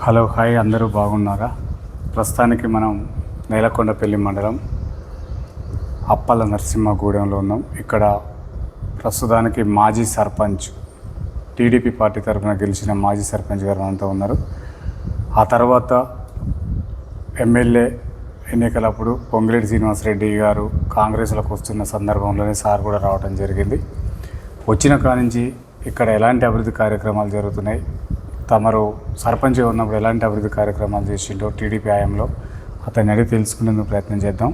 Hello hi, అందరూ బాగున్నారా? ప్రస్తుతానికి మనం నేలకొండపల్లి మండలం అప్పల నరసింహగూడెంలో ఉన్నాం. ఇక్కడ ప్రస్తుతానికి మాజీ సర్పంచ్, టీడీపీ పార్టీ తరఫున గెలిచిన మాజీ సర్పంచ్ గారు అంతా ఉన్నారు. ఆ తర్వాత ఎమ్మెల్యే ఎన్నికలప్పుడు పొంగిరెడ్డి శ్రీనివాసరెడ్డి గారు కాంగ్రెస్లోకి వస్తున్న సందర్భంలోనే సార్ కూడా రావడం జరిగింది. వచ్చిన కానించి ఇక్కడ ఎలాంటి అభివృద్ధి కార్యక్రమాలు జరుగుతున్నాయి, తమరు సర్పంచ్గా ఉన్నప్పుడు ఎలాంటి అభివృద్ధి కార్యక్రమాలు చేసిండో టీడీపీ హయాంలో అతన్ని అడిగి తెలుసుకునేందుకు ప్రయత్నం చేద్దాం.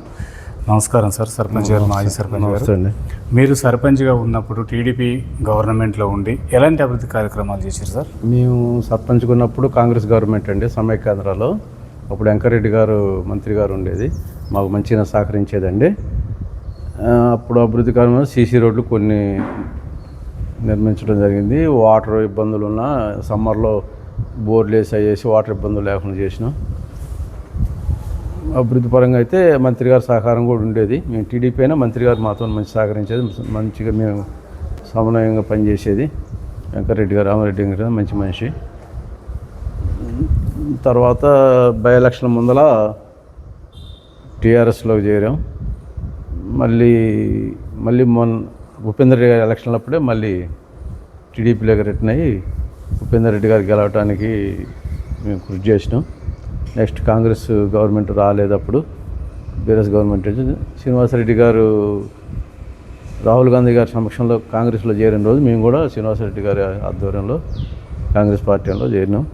నమస్కారం సార్, సర్పంచ్ గారు, మాజీ సర్పంచ్ గారు. మీరు సర్పంచ్గా ఉన్నప్పుడు టీడీపీ గవర్నమెంట్లో ఉండి ఎలాంటి అభివృద్ధి కార్యక్రమాలు చేశారు సార్? మేము సర్పంచ్గా ఉన్నప్పుడు కాంగ్రెస్ గవర్నమెంట్ అండి, సమైక్యాంధ్రలో. అప్పుడు వెంకరెడ్డి గారు మంత్రి గారు ఉండేది, మాకు మంచిగా సహకరించేదండి. అప్పుడు అభివృద్ధి కార్యక్రమాలు సీసీ రోడ్లు కొన్ని నిర్మించడం జరిగింది. వాటర్ ఇబ్బందులు ఉన్న సమ్మర్లో బోర్లు వేసి వాటర్ ఇబ్బందులు లేకుండా చేసినాం. అభివృద్ధి పరంగా అయితే మంత్రి గారి సహకారం కూడా ఉండేది. మేము టీడీపీ అయినా మంత్రి గారు మాతో మంచి సహకరించేది, మంచిగా మేము సమన్వయంగా పనిచేసేది. వెంకరెడ్డి గారు, రామారెడ్డి గారు మంచి మనిషి. తర్వాత బై ఎలక్షన్ ముందల టీఆర్ఎస్లోకి చేరాం. మళ్ళీ మొన్న ఉపేందర్ రెడ్డి గారి ఎలక్షన్లు అప్పుడే మళ్ళీ టీడీపీలోకి రిటర్న్ అయ్యి ఉపేందర్ రెడ్డి గారు గెలవడానికి మేము కృషి చేసినాం. నెక్స్ట్ కాంగ్రెస్ గవర్నమెంట్ రాలేదప్పుడు బీఆర్ఎస్ గవర్నమెంట్ వచ్చింది. శ్రీనివాసరెడ్డి గారు రాహుల్ గాంధీ గారి సమక్షంలో కాంగ్రెస్లో చేరిన రోజు మేము కూడా శ్రీనివాసరెడ్డి గారి ఆధ్వర్యంలో కాంగ్రెస్ పార్టీలో చేరినాం.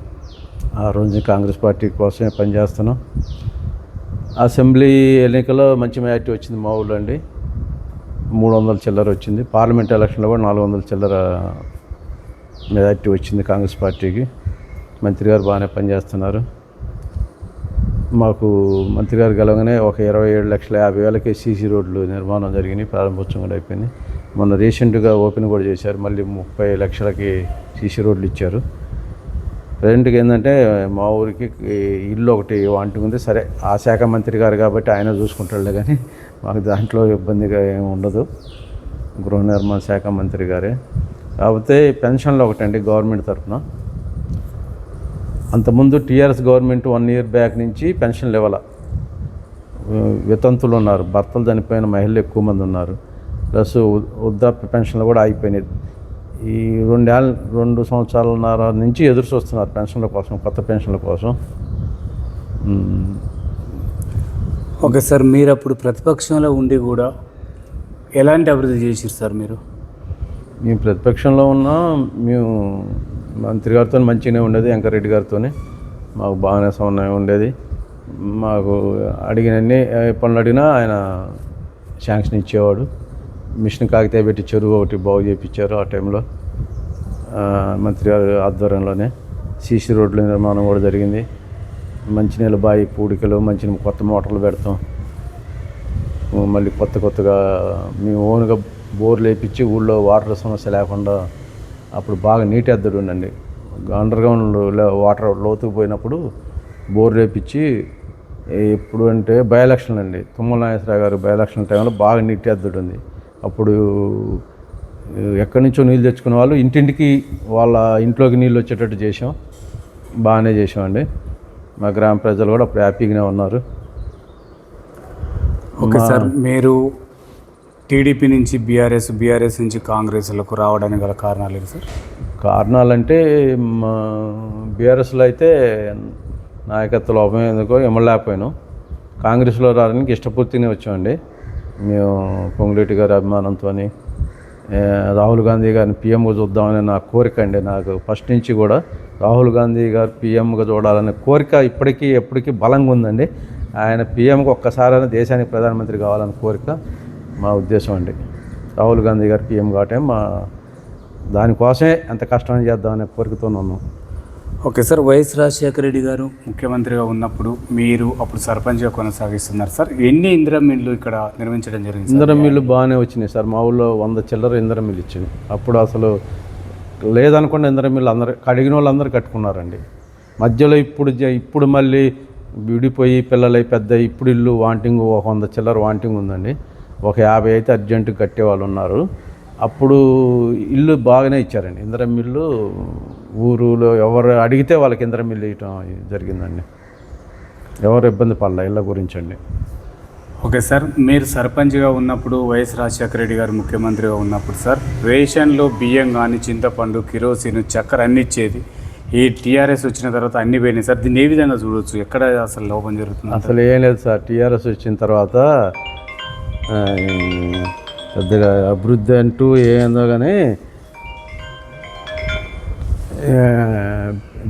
ఆ రోజు కాంగ్రెస్ పార్టీ కోసమే పనిచేస్తున్నాం. అసెంబ్లీ ఎన్నికల్లో మంచి మెజార్టీ వచ్చింది మా ఊళ్ళో అండి, 300 చిల్లర వచ్చింది. పార్లమెంట్ ఎలక్షన్లో కూడా 400 చిల్లర మెజార్టీ వచ్చింది కాంగ్రెస్ పార్టీకి. మంత్రి గారు బాగానే పనిచేస్తున్నారు. మాకు మంత్రి గారు గెలవగానే ఒక 27,50,000కి సీసీ రోడ్లు నిర్మాణం జరిగినాయి, ప్రారంభోత్సవం కూడా అయిపోయింది. మొన్న రీసెంట్గా ఓపెన్ కూడా చేశారు, మళ్ళీ 30 లక్షలకి సీసీ రోడ్లు ఇచ్చారు. ప్రజెంట్గా ఏంటంటే మా ఊరికి ఇల్లు ఒకటి వాంటింగ్ ఉంది. సరే, ఆ శాఖ మంత్రి గారు కాబట్టి ఆయన చూసుకుంటాడులే, కానీ మాకు దాంట్లో ఇబ్బందిగా ఏమి ఉండదు. గృహ నిర్మాణ శాఖ మంత్రి గారే. కాకపోతే పెన్షన్లు ఒకటండి గవర్నమెంట్ తరఫున. అంతకుముందు టీఆర్ఎస్ గవర్నమెంట్ 1 ఇయర్ బ్యాక్ నుంచి పెన్షన్లు ఇవ్వాల. వితంతులు ఉన్నారు, భర్తలు చనిపోయిన మహిళలు ఎక్కువ మంది ఉన్నారు. ప్లస్ వృద్ధాప్య పెన్షన్లు కూడా ఆగిపోయినాయి. ఈ 2 సంవత్సరాలన్నర నుంచి ఎదురు చూస్తున్నారు పెన్షన్ల కోసం, కొత్త పెన్షన్ల కోసం. ఓకే సార్, మీరు అప్పుడు ప్రతిపక్షంలో ఉండి కూడా ఎలాంటి అభివృద్ధి చేశారు సార్? మేము ప్రతిపక్షంలో ఉన్నా, మేము మంత్రి గారితో మంచిగానే ఉండేది, వెంకరెడ్డి గారితో మాకు బాగానే సమన్వయం ఉండేది. మాకు అడిగినన్ని పనులు అడిగినా ఆయన శాంక్షన్ ఇచ్చేవాడు. మిషన్ కాగితే పెట్టి చెరువు ఒకటి బాగు చేయించారు ఆ టైంలో, మంత్రి గారి ఆధ్వర్యంలోనే. సీసీ రోడ్ల నిర్మాణం కూడా జరిగింది. మంచినీళ్ళ బావి పూడికలు, మంచినీళ్ళు కొత్త మోటార్లు పెడతాం. మళ్ళీ కొత్తగా మేము ఓన్గా బోర్లు వేయించి ఊళ్ళో వాటర్ సమస్య లేకుండా అప్పుడు బాగా నీటి ఎద్దడి ఉండండి. అండర్గ్రౌండ్ వాటర్ లోతుకు పోయినప్పుడు బోర్లు వేయించి, ఎప్పుడు అంటే బై ఎలక్షన్ అండి, తుమ్మల నాగేశ్వరరావు గారు బై ఎలక్షన్ టైంలో బాగా నీటి ఎద్దడి ఉంది. అప్పుడు ఎక్కడి నుంచో నీళ్ళు తెచ్చుకునే వాళ్ళు ఇంటింటికి వాళ్ళ ఇంట్లోకి నీళ్ళు వచ్చేటట్టు చేసాం. బాగానే చేసామండి. మా గ్రామ ప్రజలు కూడా అప్పుడు హ్యాపీగానే ఉన్నారు. ఓకే సార్, మీరు టీడీపీ నుంచి బీఆర్ఎస్ నుంచి కాంగ్రెస్లకు రావడానికి గల కారణాలు ఏంటి సార్? కారణాలంటే మా బీఆర్ఎస్లో అయితే నాయకత్వ లోపం ఎందుకో ఎమ్మలేకపోయాను. కాంగ్రెస్లో రావడానికి ఇష్టపూర్తిగానే వచ్చామండి. మేము పొంగులేటి గారి అభిమానంతో రాహుల్ గాంధీ గారిని పీఎంగా చూద్దామని నా కోరిక అండి. నాకు ఫస్ట్ నుంచి కూడా రాహుల్ గాంధీ గారు పీఎంగా చూడాలనే కోరిక ఎప్పటికీ బలంగా ఉందండి. ఆయన పీఎంగా ఒక్కసారైనా దేశానికి ప్రధానమంత్రి కావాలనే కోరిక మా ఉద్దేశం అండి. రాహుల్ గాంధీ గారు పీఎం కావటం దానికోసమే ఎంత కష్టం చేద్దామనే కోరికతో ఉన్నాం. Okay sir, YS Rajasekhara Reddy గారు ముఖ్యమంత్రిగా ఉన్నప్పుడు మీరు అప్పుడు సర్పంచ్గా కొనసాగిస్తున్నారు సార్. ఎన్ని ఇందిరా మిల్లు ఇక్కడ నిర్మించడం జరిగింది? ఇందిరా మిల్లు బాగానే వచ్చినాయి సార్. మా ఊళ్ళో 100 చిల్లర ఇందిరా మిల్లు ఇచ్చింది. అప్పుడు అసలు లేదనుకున్న ఇందిరా మిల్లు అందరూ అడిగిన వాళ్ళందరూ కట్టుకున్నారండి. మధ్యలో ఇప్పుడు మళ్ళీ విడిపోయి పిల్లలై పెద్ద ఇప్పుడు ఇల్లు వాంటింగ్ 100 చిల్లర వాంటింగ్ ఉందండి. ఒక 50 అయితే అర్జెంటుగా కట్టేవాళ్ళు ఉన్నారు. అప్పుడు ఇల్లు బాగానే ఇచ్చారండి. ఇందిరమ్మ ఇల్లు ఊరులో ఎవరు అడిగితే వాళ్ళకి ఇందిరమ్మ ఇల్లు ఇవ్వటం జరిగిందండి. ఎవరు ఇబ్బంది పడలే ఇళ్ళ గురించి అండి. ఓకే సార్, మీరు సర్పంచ్గా ఉన్నప్పుడు వైఎస్ రాజశేఖర రెడ్డి గారు ముఖ్యమంత్రిగా ఉన్నప్పుడు సార్ రేషన్లో బియ్యం కానీ చింతపండు కిరోసిన్ చక్కెర అన్ని ఇచ్చేది. ఈ టీఆర్ఎస్ వచ్చిన తర్వాత అన్ని పోయినాయి సార్. దీన్ని ఏ విధంగా చూడవచ్చు? ఎక్కడ అసలు లోపం జరుగుతుంది? అసలు ఏం లేదు సార్. టీఆర్ఎస్ వచ్చిన తర్వాత పెద్దగా అభివృద్ధి అంటూ ఏందో కానీ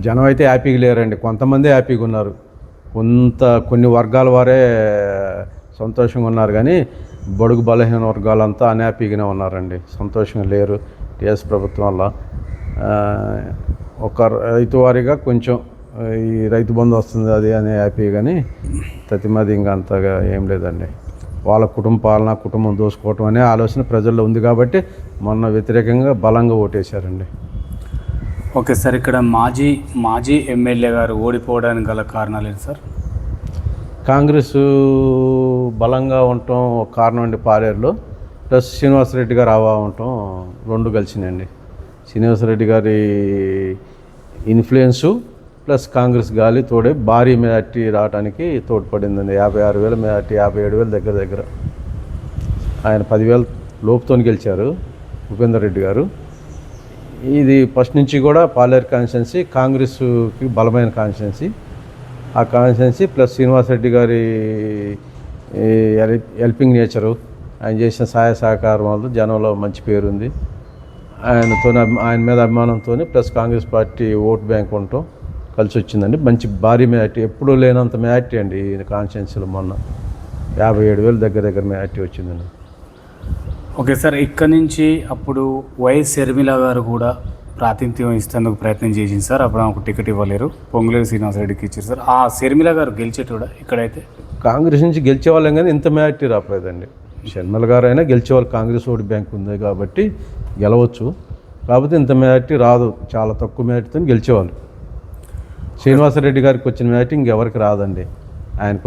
జనం అయితే హ్యాపీగా లేరండి. కొంతమంది హ్యాపీగా ఉన్నారు, కొన్ని వర్గాల వారే సంతోషంగా ఉన్నారు, కానీ బడుగు బలహీన వర్గాలంతా అన్హ్యాపీగానే ఉన్నారండి, సంతోషంగా లేరు టీఆర్ఎస్ ప్రభుత్వం వల్ల. ఒక రైతు వారీగా కొంచెం ఈ రైతు బంధు వస్తుంది అది అని హ్యాపీ, కానీ ప్రతిమది ఇంకా అంతగా ఏం లేదండి. వాళ్ళ కుటుంబం దోసుకోవటం అనే ఆలోచన ప్రజల్లో ఉంది కాబట్టి మొన్న వ్యతిరేకంగా బలంగా ఓటేశారండి. ఓకే సార్, ఇక్కడ మాజీ ఎమ్మెల్యే గారు ఓడిపోవడానికి గల కారణాలు ఏంటి సార్? కాంగ్రెస్ బలంగా ఉండటం ఒక కారణం అండి పాలేరులో, ప్లస్ శ్రీనివాసరెడ్డి గారు హవా ఉండటం, రెండు కలిసినాయండి. శ్రీనివాసరెడ్డి గారి ఇన్ఫ్లుయెన్సు ప్లస్ కాంగ్రెస్ గాలి తోడే భారీ మెజార్టీ రావడానికి తోడ్పడిందండి. 56,000 మెజార్టీ, 57,000 దగ్గర. ఆయన 10,000 లోపుతో గెలిచారు ఉపేందర్ రెడ్డి గారు. ఇది ఫస్ట్ నుంచి కూడా పాలేరు కాన్స్టిట్యున్సీ కాంగ్రెస్కి బలమైన కాన్స్టిట్యున్సీ. ఆ కాన్స్టిట్యున్సీ ప్లస్ శ్రీనివాసరెడ్డి గారి హెల్పింగ్ నేచరు, ఆయన చేసిన సహాయ సహకారం వల్ల జనంలో మంచి పేరుంది. ఆయన మీద అభిమానంతో plus Congress party vote bank ఉండటం కలిసి వచ్చిందండి. మంచి భారీ మెజార్టీ, ఎప్పుడూ లేనంత మెజార్టీ అండి ఈ కాన్స్టిట్యున్సీలో. మొన్న 57,000 దగ్గర మెజార్టీ వచ్చిందండి. ఓకే సార్, ఇక్కడ నుంచి అప్పుడు వైఎస్ షర్మిల గారు కూడా ప్రాతినిధ్యం ఇస్తేందుకు ప్రయత్నం చేసింది సార్. అప్పుడు ఆమెకు టికెట్ ఇవ్వలేరు, పొంగులేరు శ్రీనివాసరెడ్డికి ఇచ్చారు సార్. ఆ షర్మిల గారు గెలిచేటోడా ఇక్కడైతే? కాంగ్రెస్ నుంచి గెలిచేవాళ్ళం కానీ ఇంత మెజార్టీ రాలేదండి. షర్మిల గారు అయినా గెలిచేవాళ్ళు, కాంగ్రెస్ ఓటు బ్యాంక్ ఉంది కాబట్టి గెలవచ్చు, కాకపోతే ఇంత మెజార్టీ రాదు, చాలా తక్కువ మెజార్టీతో గెలిచేవాళ్ళు. శ్రీనివాసరెడ్డి గారికి వచ్చిన మెజార్టీ ఇంకెవరికి రాదండి. ఆయనకు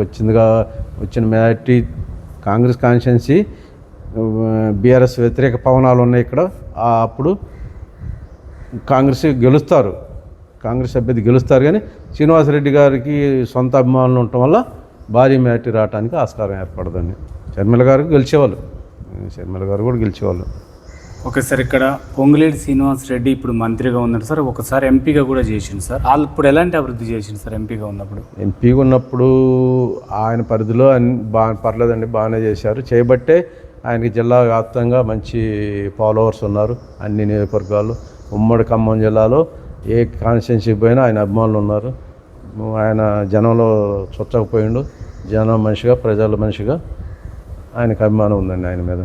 వచ్చిన మెజార్టీ కాంగ్రెస్ కాన్స్టిట్యున్సీ బీఆర్ఎస్ వ్యతిరేక పవనాలు ఉన్నాయి ఇక్కడ. అప్పుడు కాంగ్రెస్ గెలుస్తారు, కాంగ్రెస్ అభ్యర్థి గెలుస్తారు, కానీ శ్రీనివాసరెడ్డి గారికి సొంత అభిమానులు ఉండటం వల్ల భారీ మెజార్టీ రావడానికి ఆస్కారం ఏర్పడదండి. షర్మిల గారు కూడా గెలిచేవాళ్ళు. ఓకే సార్, ఇక్కడ పొంగులేటి శ్రీనివాసరెడ్డి ఇప్పుడు మంత్రిగా ఉన్నాడు సార్, ఒకసారి ఎంపీగా కూడా చేసిండు సార్. వాళ్ళు ఇప్పుడు ఎలాంటి అభివృద్ధి చేసిండు సార్ ఎంపీగా ఉన్నప్పుడు? ఎంపీగా ఉన్నప్పుడు ఆయన పరిధిలో పర్లేదండి, బాగానే చేశారు. చేయబట్టే ఆయనకి జిల్లా వ్యాప్తంగా మంచి ఫాలోవర్స్ ఉన్నారు. అన్ని నియోజకవర్గాలు, ఉమ్మడి ఖమ్మం జిల్లాలో ఏ కాన్స్టిట్యున్సీకి పోయినా ఆయన అభిమానులు ఉన్నారు. ఆయన జనంలో చొచ్చకపోయిండు, జనం మనిషిగా, ప్రజల మనిషిగా ఆయనకు అభిమానం ఉందండి ఆయన మీద.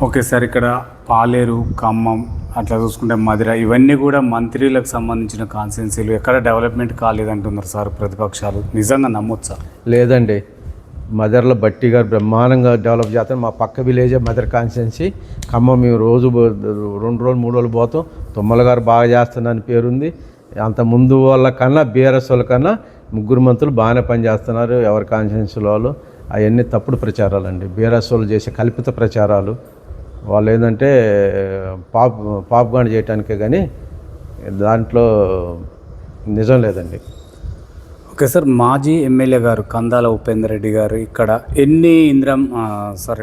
ఓకే సార్, ఇక్కడ పాలేరు, ఖమ్మం, అట్లా చూసుకుంటే మధిర, ఇవన్నీ కూడా మంత్రులకు సంబంధించిన కాన్స్టిట్యున్సీలు. ఎక్కడ డెవలప్మెంట్ కాలేదంటున్నారు సార్ ప్రతిపక్షాలు. నిజంగా నమ్మొచ్చా? లేదండి, మదర్లో బట్టి గారు బ్రహ్మాండంగా డెవలప్ చేస్తారు. మా పక్క విలేజే మదర్ కాన్స్టిట్యున్సీ. ఖమ్మం మేము రోజు 2 రోజులు 3 రోజులు పోతాం. తుమ్మల గారు బాగా చేస్తున్నారని పేరుంది. అంత ముందు వాళ్ళ కన్నా బీఆర్ఎస్ వాళ్ళ కన్నా 3 మంత్రులు బాగానే పనిచేస్తున్నారు ఎవరి కాన్స్టిట్యున్సీలో వాళ్ళు. అవన్నీ తప్పుడు ప్రచారాలండి, బీఆర్ఎస్ వాళ్ళు చేసే కల్పిత ప్రచారాలు. వాళ్ళు ఏంటంటే పాప్గాన్ చేయటానికే, కానీ దాంట్లో నిజం లేదండి. ఓకే సార్, మాజీ ఎమ్మెల్యే గారు కందాల ఉపేందర్ రెడ్డి గారు ఇక్కడ ఎన్ని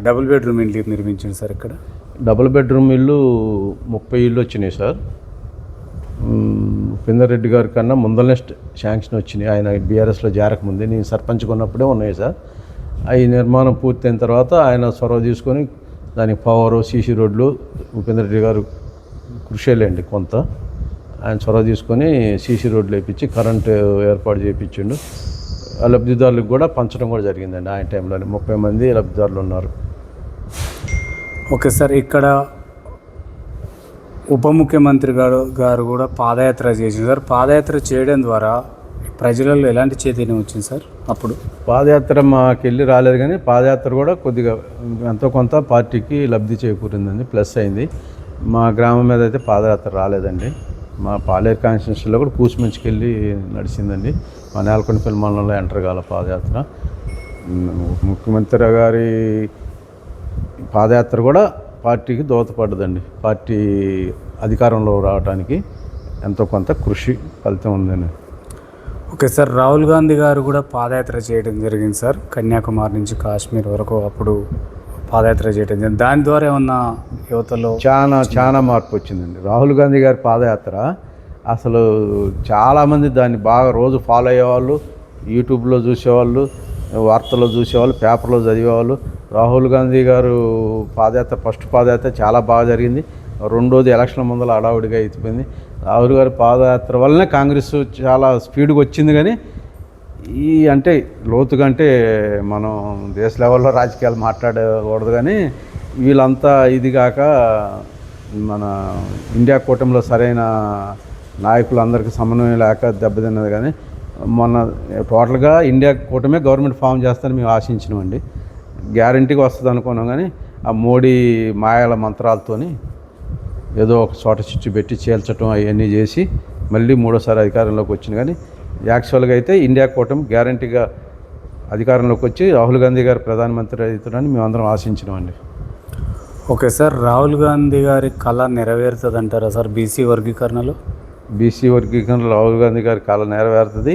డబుల్ బెడ్రూమ్ ఇల్లు నిర్మించింది సార్? ఇక్కడ డబుల్ బెడ్రూమ్ ఇల్లు 30 ఇళ్ళు వచ్చినాయి సార్. ఉపేందర్ రెడ్డి గారి కన్నా ముందరనే శాంక్షన్ వచ్చినాయి. ఆయన బీఆర్ఎస్లో చేరకముందే, నేను సర్పంచ్గా ఉన్నప్పుడే ఉన్నాయి సార్. ఈ నిర్మాణం పూర్తయిన తర్వాత ఆయన చొరవ తీసుకొని దానికి పవర్, సీసీ రోడ్లు ఉపేందర్ రెడ్డి గారు కృషిలేండి కొంత. ఆయన చొరవ తీసుకొని సీసీ రోడ్లు వేయించి కరెంటు ఏర్పాటు చేయించిండు. లబ్ధిదారులకు కూడా పంచడం కూడా జరిగిందండి ఆయన టైంలోనే. 30 మంది లబ్ధిదారులు ఉన్నారు. ఓకే సార్, ఇక్కడ ఉప ముఖ్యమంత్రి గారు కూడా పాదయాత్ర చేసింది సార్. పాదయాత్ర చేయడం ద్వారా ప్రజలలో ఎలాంటి చైతన్యం వచ్చింది సార్? అప్పుడు పాదయాత్ర మాకెళ్ళి రాలేదు, కానీ పాదయాత్ర కూడా కొద్దిగా ఎంతో కొంత పార్టీకి లబ్ధి చేకూరిందండి, ప్లస్ అయింది. మా గ్రామం మీద అయితే పాదయాత్ర రాలేదండి. మా పాలేరు కాన్స్టిట్యున్సీలో కూడా కూసుమంచికి వెళ్ళి నడిచిందండి. మా నేలకొండపల్లి మండలంలో ఎంటర్ కాల పాదయాత్ర. ముఖ్యమంత్రి గారి పాదయాత్ర కూడా పార్టీకి దోహదపడ్డదండి. పార్టీ అధికారంలో రావడానికి ఎంతో కొంత కృషి ఫలితం ఉందండి. ఓకే సార్, రాహుల్ గాంధీ గారు కూడా పాదయాత్ర చేయడం జరిగింది సార్. కన్యాకుమారి నుంచి కాశ్మీర్ వరకు అప్పుడు పాదయాత్ర చేయడం జరిగింది. దాని ద్వారా ఏమన్నా యువతలో చాలా మార్పు వచ్చిందండి. రాహుల్ గాంధీ గారి పాదయాత్ర అసలు చాలామంది దాన్ని బాగా రోజు ఫాలో అయ్యేవాళ్ళు, యూట్యూబ్లో చూసేవాళ్ళు, వార్తల్లో చూసేవాళ్ళు, పేపర్లో చదివేవాళ్ళు. రాహుల్ గాంధీ గారు పాదయాత్ర ఫస్ట్ పాదయాత్ర చాలా బాగా జరిగింది. రెండోది ఎలక్షన్ ముందర హడావుడిగా అయిపోయింది. రాహుల్ గారి పాదయాత్ర వల్లనే కాంగ్రెస్ చాలా స్పీడ్గా వచ్చింది. కానీ అంటే లోతుగా అంటే మనం దేశ లెవెల్లో రాజకీయాలు మాట్లాడకూడదు. కానీ వీళ్ళంతా ఇది కాక మన ఇండియా కూటమిలో సరైన నాయకులందరికీ సమన్వయం లేక దెబ్బతిన్నది. కానీ మొన్న టోటల్గా ఇండియా కూటమే గవర్నమెంట్ ఫామ్ చేస్తారని మేము ఆశించినామండి. గ్యారంటీగా వస్తుంది అనుకున్నాం. కానీ ఆ మోడీ మాయల మంత్రాలతోని ఏదో ఒక చోట చిచ్చు పెట్టి చేల్చడం అవన్నీ చేసి మళ్ళీ మూడోసారి అధికారంలోకి వచ్చింది. కానీ యాక్చువల్గా అయితే ఇండియా కూటమి గ్యారంటీగా అధికారంలోకి వచ్చి రాహుల్ గాంధీ గారు ప్రధానమంత్రి అవుతారని మేమందరం ఆశించినామండి. ఓకే సార్, రాహుల్ గాంధీ గారి కళ నెరవేరుతుంది అంటారా సార్? బీసీ వర్గీకరణలో రాహుల్ గాంధీ గారి కళ నెరవేరుతుంది.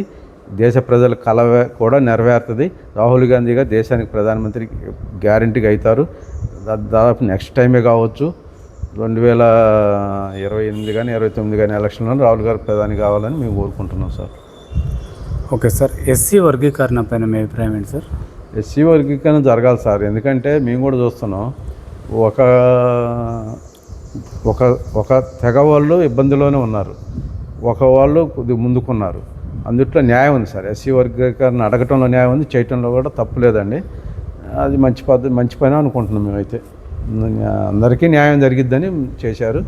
దేశ ప్రజల కళ కూడా నెరవేరుతుంది. రాహుల్ గాంధీ గారు దేశానికి ప్రధానమంత్రి గ్యారంటీగా అవుతారు. దాదాపు నెక్స్ట్ టైమే కావచ్చు, 2028 కానీ 2029 కానీ ఎలక్షన్లో రాహుల్ గారు ప్రధాని కావాలని మేము కోరుకుంటున్నాం సార్. ఓకే సార్, ఎస్సీ వర్గీకరణ పైన మీ అభిప్రాయం ఏంటి సార్? ఎస్సీ వర్గీకరణ జరగాలి సార్. ఎందుకంటే మేము కూడా చూస్తున్నాం, ఒక తెగ వాళ్ళు ఇబ్బందిలోనే ఉన్నారు, ఒక వాళ్ళు కొద్దిగా ముందుకున్నారు. అందుట్లో న్యాయం ఉంది సార్. ఎస్సీ వర్గీకరణ అడగటంలో న్యాయం ఉంది, చేయటంలో కూడా తప్పు లేదండి. అది మంచి పని అనుకుంటున్నాం మేమైతే. అందరికీ న్యాయం జరిగిద్దని చేశారు.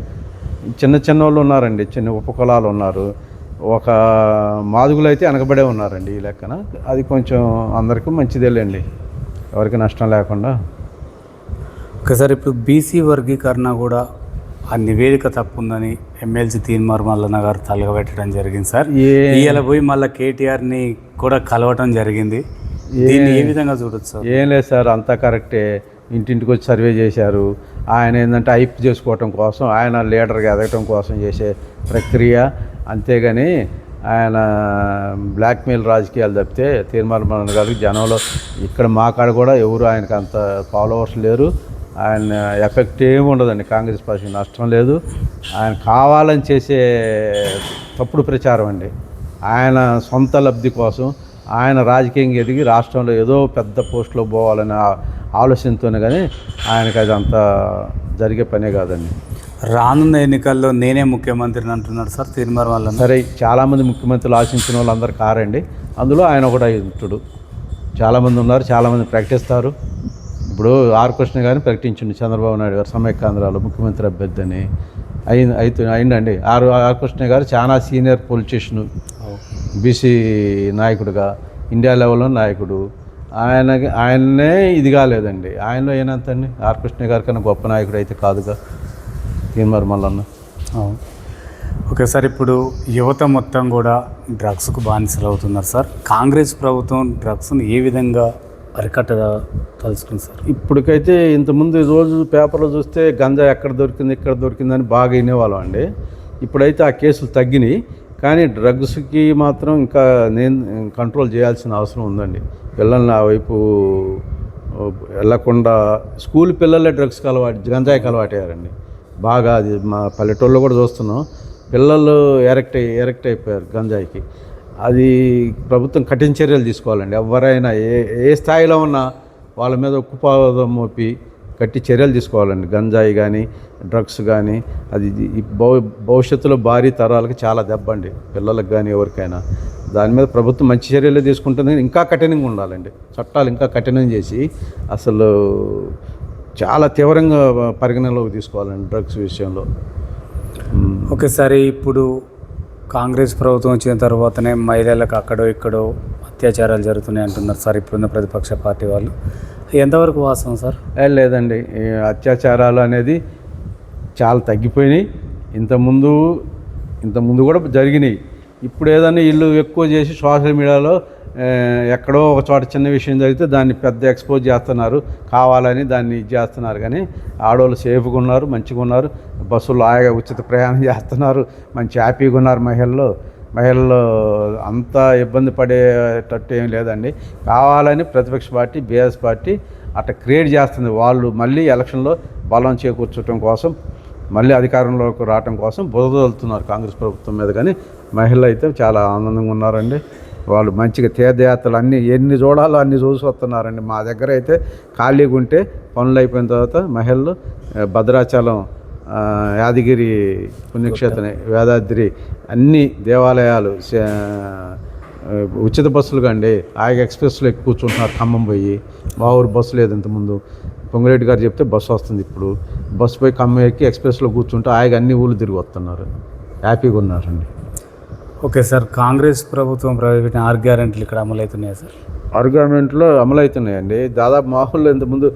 చిన్న వాళ్ళు ఉన్నారండి, చిన్న ఉపకులాలు ఉన్నారు, ఒక మాదుగులు అయితే వెనకబడే ఉన్నారండి ఈ లెక్కన. అది కొంచెం అందరికీ మంచిదేలేండి, ఎవరికి నష్టం లేకుండా. ఓకే సార్, ఇప్పుడు బీసీ వర్గీకరణ కూడా ఆ నివేదిక తప్పుందని ఎమ్మెల్సీ తీన్మార్ మల్లన్న గారు తలగబెట్టడం జరిగింది సార్. ఇవాళ పోయి మళ్ళీ కేటీఆర్ని కూడా కలవటం జరిగింది. దీన్ని ఏ విధంగా చూడొచ్చు సార్? ఏం లేదు సార్, అంతా కరెక్టే. ఇంటింటికి వచ్చి సర్వే చేశారు. ఆయన ఏంటంటే హైప్ చేసుకోవటం కోసం, ఆయన లీడర్గా ఎదగటం కోసం చేసే ప్రక్రియ. అంతేగాని ఆయన బ్లాక్మెయిల్ రాజకీయాలు తప్పితే తీర్మాన మల్లన్న గారికి జనంలో ఇక్కడ మా కాడ కూడా ఎవరు ఆయనకు అంత ఫాలోవర్స్ లేరు. ఆయన ఎఫెక్ట్ ఏమి ఉండదండి, కాంగ్రెస్ పార్టీకి నష్టం లేదు. ఆయన కావాలని చేసే తప్పుడు ప్రచారం అండి. ఆయన సొంత లబ్ధి కోసం ఆయన రాజకీయంగా ఎదిగి రాష్ట్రంలో ఏదో పెద్ద పోస్టులో పోవాలనే ఆలోచనతోనే, కానీ ఆయనకు అది అంతా జరిగే పనే కాదండి. రానున్న ఎన్నికల్లో నేనే ముఖ్యమంత్రిని అంటున్నాడు సార్ తీన్మార్ మల్లన్న. సరే, చాలామంది ముఖ్యమంత్రులు ఆశించిన వాళ్ళందరూ కారండి, అందులో ఆయన కూడా అయింటుడు. చాలామంది ఉన్నారు, చాలామంది ప్రకటిస్తారు. ఇప్పుడు ఆర్ కృష్ణ గారిని ప్రకటించండి చంద్రబాబు నాయుడు గారు సమైక్యాంధ్రాలో ముఖ్యమంత్రి అభ్యర్థి అని. అయిందండి. ఆర్ కృష్ణ గారు చాలా సీనియర్ పొలిటీషియన్, బీసీ నాయకుడుగా, ఇండియా లెవెల్లో నాయకుడు. ఆయన్నే ఇది కాలేదండి. ఆయనలో ఏనంతండి, ఆర్ కృష్ణ గారి కన్నా గొప్ప నాయకుడు అయితే కాదుగా తీన్మార్ మల్లన్న. ఓకే సార్, ఇప్పుడు యువత మొత్తం కూడా డ్రగ్స్కు బానిసలు అవుతున్నారు సార్. కాంగ్రెస్ ప్రభుత్వం డ్రగ్స్ని ఏ విధంగా అరికట్ట తలుచుకుంది సార్? ఇప్పటికైతే ఇంతకుముందు రోజు పేపర్లో చూస్తే గంజా ఎక్కడ దొరికింది ఇక్కడ దొరికిందని బాగా వినేవాళ్ళం అండి. ఇప్పుడైతే ఆ కేసులు తగ్గినాయి. కానీ డ్రగ్స్కి మాత్రం ఇంకా కంట్రోల్ చేయాల్సిన అవసరం ఉందండి. పిల్లల్ని ఆ వైపు వెళ్ళకుండా, స్కూల్ పిల్లలే డ్రగ్స్కి గంజాయికి అలవాటయ్యారండి బాగా. అది మా పల్లెటూళ్ళలో కూడా చూస్తున్నాం, పిల్లలు ఎరెక్ట్ అయిపోయారు గంజాయికి. అది ప్రభుత్వం కఠిన చర్యలు తీసుకోవాలండి. ఎవరైనా ఏ స్థాయిలో ఉన్నా వాళ్ళ మీద ఉక్కుపాదం మోపి గట్టి చర్యలు తీసుకోవాలండి. గంజాయి కానీ డ్రగ్స్ కానీ అది భవిష్యత్తులో భారీ తరాలకు చాలా దెబ్బండి, పిల్లలకు కానీ ఎవరికైనా. దాని మీద ప్రభుత్వం మంచి చర్యలు తీసుకుంటుంది. ఇంకా కఠినంగా ఉండాలండి, చట్టాలు ఇంకా కఠినం చేసి అసలు చాలా తీవ్రంగా పరిగణలోకి తీసుకోవాలండి డ్రగ్స్ విషయంలో. ఓకే సార్, ఇప్పుడు కాంగ్రెస్ ప్రభుత్వం వచ్చిన తర్వాతనే మహిళలకు అక్కడో ఇక్కడో అత్యాచారాలు జరుగుతున్నాయి అంటున్నారు సార్ ఇప్పుడున్న ప్రతిపక్ష పార్టీ వాళ్ళు. ఎంతవరకు వాస్తవం సార్? లేదండి, ఈ అత్యాచారాలు అనేది చాలా తగ్గిపోయినాయి. ఇంతకుముందు కూడా జరిగినాయి. ఇప్పుడు ఏదైనా ఇల్లు ఎక్కువ చేసి సోషల్ మీడియాలో ఎక్కడో ఒక చోట చిన్న విషయం జరిగితే దాన్ని పెద్ద ఎక్స్పోజ్ చేస్తున్నారు, కావాలని దాన్ని ఇది చేస్తున్నారు. కానీ ఆడవాళ్ళు సేఫ్గా ఉన్నారు, మంచిగా ఉన్నారు, బస్సులో హాయిగా ఉచిత ప్రయాణం చేస్తున్నారు, మంచి హ్యాపీగా ఉన్నారు. మహిళలు అంత ఇబ్బంది పడేటట్టు ఏం లేదండి. కావాలని ప్రతిపక్ష పార్టీ బీఆర్ఎస్ పార్టీ అట్లా క్రియేట్ చేస్తుంది. వాళ్ళు మళ్ళీ ఎలక్షన్లో బలం చేకూర్చడం కోసం, మళ్ళీ అధికారంలోకి రావడం కోసం బురదలుతున్నారు కాంగ్రెస్ ప్రభుత్వం మీద. కానీ మహిళలు అయితే చాలా ఆనందంగా ఉన్నారండి. వాళ్ళు మంచిగా తీర్థయాత్రలు అన్నీ ఎన్ని చూడాలో అన్ని చూసి వస్తున్నారండి. మా దగ్గర అయితే ఖాళీగా ఉంటే పనులు అయిపోయిన తర్వాత మహిళలు భద్రాచలం, యాదగిరి పుణ్యక్షేత్రం, వేదాద్రి అన్ని దేవాలయాలు ఉచిత బస్సులుగా అండి. హాయిగా ఎక్స్ప్రెస్లో ఎక్కువ కూర్చుంటున్నారు. ఖమ్మం పోయి, మా ఊరు బస్సు లేదు ఇంతకుముందు, పొంగిరెడ్డి గారు చెప్తే బస్సు వస్తుంది. ఇప్పుడు బస్సు పోయి ఖమ్మం ఎక్కి ఎక్స్ప్రెస్లో కూర్చుంటే హాయిగా అన్ని ఊళ్ళు తిరిగి వస్తున్నారు, హ్యాపీగా ఉన్నారండి. ఓకే సార్, కాంగ్రెస్ ప్రభుత్వం ప్రవేశపెట్టిన 6 గ్యారెంటీలు ఇక్కడ అమలవుతున్నాయా సార్? ఆర్గ్యుమెంట్లో అమలవుతున్నాయండి. దాదాపు మామూలు ఇంతకుముందు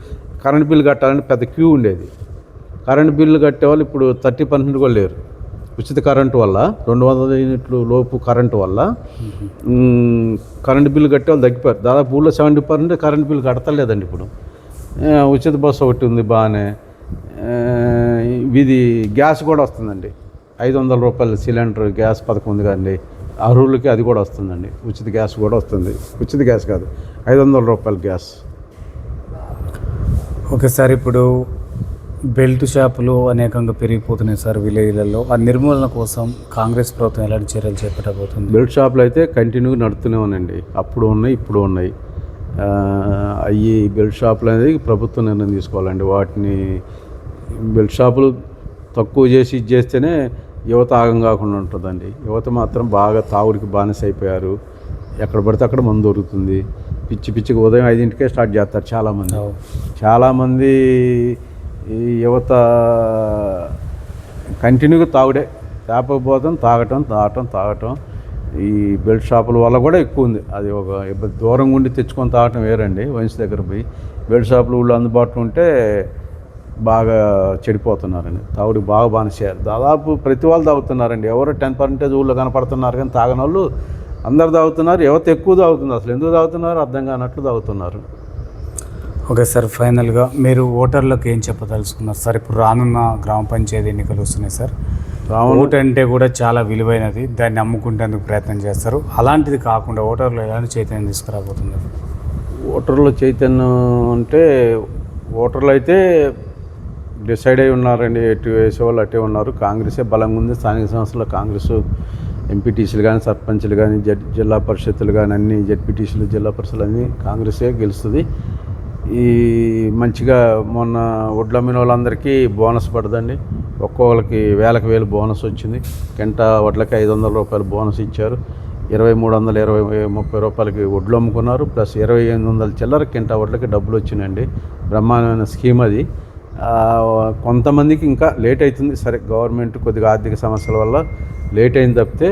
కరెంట్ బిల్లు కట్టాలంటే పెద్ద క్యూ ఉండేది. కరెంట్ బిల్లు కట్టేవాళ్ళు ఇప్పుడు 30% కూడా లేరు. ఉచిత కరెంటు వల్ల 200 యూనిట్లు లోపు కరెంటు వల్ల కరెంటు బిల్లు కట్టేవాళ్ళు తగ్గిపోయారు. దాదాపు ఊళ్ళో 70% కరెంట్ బిల్లు కడతలేదండి ఇప్పుడు. ఉచిత బస్సు ఒకటి ఉంది బాగానే. ఇది గ్యాస్ కూడా వస్తుందండి, 500 రూపాయల సిలిండర్ గ్యాస్ పథకం ఉంది కదండి, అర్హులకి అది కూడా వస్తుందండి. ఉచిత గ్యాస్ కూడా వస్తుంది. ఉచిత గ్యాస్ కాదు, 500 రూపాయల గ్యాస్. ఓకే సార్, ఇప్పుడు బెల్ట్ షాపులు అనేకంగా పెరిగిపోతున్నాయి సార్ విలేజ్లలో. ఆ నిర్మూలన కోసం కాంగ్రెస్ ప్రభుత్వం ఎలాంటి చర్యలు చేపట్టబోతుంది? బెల్ట్ షాపులు అయితే కంటిన్యూగా నడుస్తూనే ఉన్నాయండి. అప్పుడు ఉన్నాయి, ఇప్పుడు ఉన్నాయి. అవి బెల్ట్ షాపులు అనేది ప్రభుత్వం నిర్ణయం తీసుకోవాలండి. వాటిని బెల్ట్ షాపులు తక్కువ చేసి ఇది చేస్తేనే యువత ఆగం కాకుండా ఉంటుందండి. యువత మాత్రం బాగా తాగుడికి బానిస అయిపోయారు. ఎక్కడ పడితే అక్కడ మందు దొరుకుతుంది. పిచ్చిగా ఉదయం 5ంటికే స్టార్ట్ చేస్తారు చాలామంది. ఈ యువత కంటిన్యూగా తాగుడే, తాపకపోతాం, తాగటం. ఈ బెల్ట్ షాపుల వల్ల కూడా ఎక్కువ ఉంది. అది ఒక దూరంగా ఉండి తెచ్చుకొని తాగటం వేరండి. వయసు దగ్గర పోయి బెల్ట్ షాపులు ఊళ్ళో అందుబాటులో ఉంటే బాగా చెడిపోతున్నారండి. తాగుడికి బాగా బానిసారు. దాదాపు ప్రతి వాళ్ళు తాగుతున్నారండి. ఎవరు 10% ఊళ్ళో కనపడుతున్నారు, కానీ తాగని వాళ్ళు అందరు తాగుతున్నారు. యువత ఎక్కువ తాగుతుంది. అసలు ఎందుకు తాగుతున్నారు అర్థం కానట్లు తాగుతున్నారు. ఓకే సార్, ఫైనల్గా మీరు ఓటర్లకు ఏం చెప్పదలుచుకున్నారు సార్? ఇప్పుడు రానున్న గ్రామ పంచాయతీ ఎన్నికలు వస్తున్నాయి సార్. ఓటు అంటే కూడా చాలా విలువైనది, దాన్ని అమ్ముకుంటేందుకు ప్రయత్నం చేస్తారు. అలాంటిది కాకుండా ఓటర్లు ఎలాంటి చైతన్యం తీసుకురాబోతున్నారు? ఓటర్ల చైతన్యం అంటే ఓటర్లు అయితే డిసైడ్ అయి ఉన్నారండి. ఎటు వేసేవాళ్ళు అటే ఉన్నారు. కాంగ్రెసే బలంగా ఉంది. స్థానిక సంస్థల్లో కాంగ్రెస్ ఎంపీటీసీలు కానీ, సర్పంచ్లు కానీ, జిల్లా పరిషత్తులు కానీ, అన్ని జెడ్పీటీసీలు, జిల్లా పరిషత్తులు అన్నీ కాంగ్రెసే గెలుస్తుంది. ఈ మంచిగా మొన్న వడ్లు అమ్మిన వాళ్ళందరికీ బోనస్ పడదండి. ఒక్కొక్కరికి 1000 బోనస్ వచ్చింది. కింట వడ్లకి 500 రూపాయలు బోనస్ ఇచ్చారు. 2300, 30 రూపాయలకి వడ్లు అమ్ముకున్నారు. ప్లస్ 2800 చిల్లర కింట వడ్లకి డబ్బులు వచ్చినాయండి. బ్రహ్మాండమైన స్కీమ్ అది. కొంతమందికి ఇంకా లేట్ అవుతుంది. సరే, గవర్నమెంట్ కొద్దిగా ఆర్థిక సమస్యల వల్ల లేట్ అయింది తప్పితే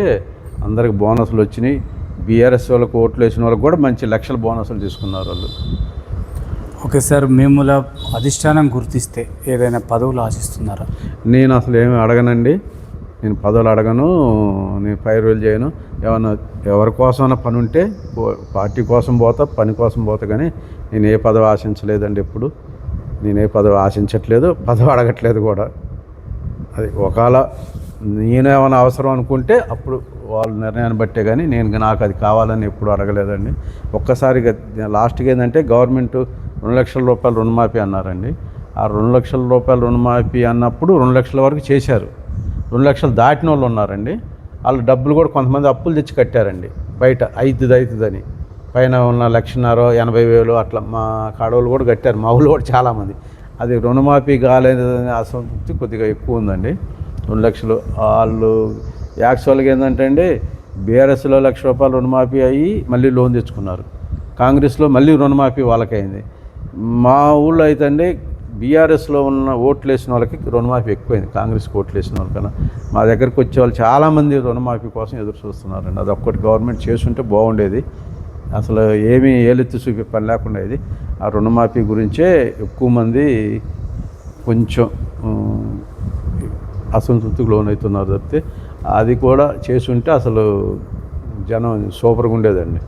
అందరికి బోనస్లు వచ్చినాయి. బీఆర్ఎస్ వాళ్ళకి ఓట్లు వేసిన వాళ్ళకి కూడా మంచి లక్షల బోనస్లు తీసుకున్నారు వాళ్ళు. ఓకే సార్, మిమ్మల్ని అధిష్టానం గుర్తిస్తే ఏదైనా పదవులు ఆశిస్తున్నారా? నేను అసలు ఏమి అడగనండి. నేను పదవులు అడగను, నేను పైరువేలు చేయను. ఏమన్నా ఎవరి కోసమైనా పని ఉంటే పార్టీ కోసం పోతా, పని కోసం పోతా. కానీ నేను ఏ పదవి ఆశించలేదండి. ఎప్పుడు నేను ఏ పదవి ఆశించట్లేదు, పదవి అడగట్లేదు కూడా. అది ఒకవేళ నేనేమైనా అవసరం అనుకుంటే అప్పుడు వాళ్ళ నిర్ణయాన్ని బట్టే, కానీ నాకు అది కావాలని ఎప్పుడు అడగలేదండి. ఒక్కసారిగా లాస్ట్గా ఏంటంటే గవర్నమెంట్ 2 లక్షల రూపాయలు రుణమాఫీ అన్నారండి. ఆ 2 లక్షల రూపాయలు రుణమాఫీ అన్నప్పుడు 2 లక్షల వరకు చేశారు. 2 లక్షలు దాటిన వాళ్ళు ఉన్నారండి. వాళ్ళు డబ్బులు కూడా కొంతమంది అప్పులు తెచ్చి కట్టారండి బయట, అవుతుందని. పైన ఉన్న 1,80,000 అట్లా మా కాడవాళ్ళు కూడా కట్టారు. మా ఊళ్ళో కూడా చాలామంది. అది రుణమాఫీ కాలేదనే అసంతృప్తి కొద్దిగా ఎక్కువ ఉందండి. 2 లక్షలు వాళ్ళు యాక్చువల్గా ఏంటంటే అండి, బీఆర్ఎస్లో 1,00,000 రూపాయలు రుణమాఫీ అయ్యి మళ్ళీ లోన్ తెచ్చుకున్నారు. కాంగ్రెస్లో మళ్ళీ రుణమాఫీ వాళ్ళకైంది. మా ఊళ్ళో అయితే అండి బీఆర్ఎస్లో ఉన్న ఓట్లు వేసిన వాళ్ళకి రుణమాఫీ ఎక్కువైంది కాంగ్రెస్కి ఓట్లు వేసిన వాళ్ళకన్నా. మా దగ్గరికి వచ్చే వాళ్ళు చాలామంది రుణమాఫీ కోసం ఎదురు చూస్తున్నారండి. అది ఒక్కటి గవర్నమెంట్ చేస్తుంటే బాగుండేది. అసలు ఏమీ ఏలెత్తి చూపే పని లేకుండా ఇది. ఆ రుణమాఫీ గురించే ఎక్కువ మంది కొంచెం అసంతృప్తికి లోనవుతున్నారు తప్పితే అది కూడా చేసుంటే అసలు జనం సూపర్గా ఉండేదండి.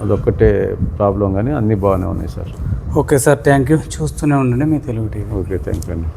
అదొక్కటే ప్రాబ్లం, కానీ అన్నీ బాగానే ఉన్నాయి sir. Okay sir, thank you. చూస్తూనే ఉండండి మీ Telugu TV. Okay, thank you అండి.